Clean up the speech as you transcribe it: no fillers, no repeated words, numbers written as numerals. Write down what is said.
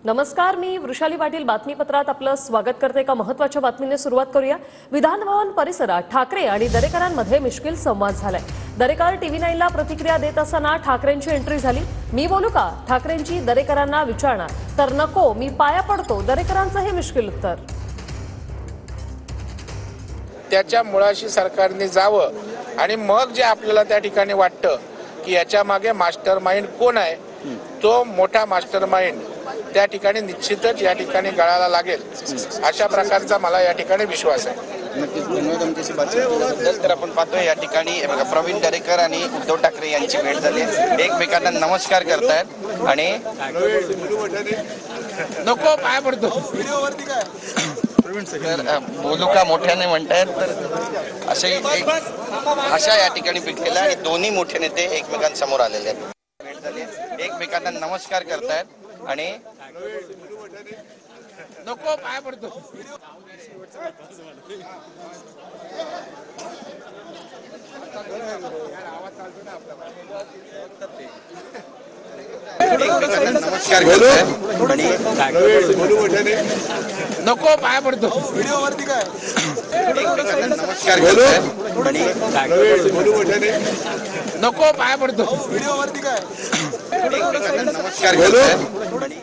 नमस्कार, मी वृषाली पाटील बातमीपत्रात आपलं स्वागत करते। एका महत्त्वाच्या बातमीने सुरुवात करूया। विधान भवन परिसरात ठाकरे आणि दरेकरांमध्ये मिश्किल संवाद झालाय। दरेकर टीव्ही 9 ला प्रतिक्रिया देत असताना ठाकरेंची एंट्री झाली। मी बोलू का? ठाकरेंची दरेकरांना विचारणार तर नको, मी पाया पडतो, दरेकरांचं हे मिश्किल उत्तर। त्याच्या मुळाशी सरकारने जावं आणि मग जे आपल्याला त्या ठिकाणी वाटतं की याच्या मागे मास्टर माइंड कोण आहे, तो मोठा मास्टर माइंड त्या ठिकाणी निश्चितच या ठिकाणी गळाला लागेल, अशा प्रकारचा मला या ठिकाणी विश्वास आहे। नक्कीच धन्यवाद आमच्याशी बातचीत केल्याबद्दल। तर आपण पाहतोय या ठिकाणी प्रवीण दरेकर आणि उद्धव ठाकरे यांची भेट झाली आहे। एकमेकांना नमस्कार करतायत आणि नको पाया पडतो। तर बोलू का मोठ्याने म्हणतायत, तर अशा या ठिकाणी भेटलेल्या आणि दोन्ही मोठे नेते एकमेकांसमोर आलेले आहेत। भेट झाली आहे, एकमेकांना नमस्कार करतायत आणि नको पाया पडतो। एकमेकांना नमस्कार करतायत आणि नको पाया पडतो। एकमेकांना नमस्कार करतायत आणि नको पाया पडतो। एकमेकांना नमस्कार करतायत आणि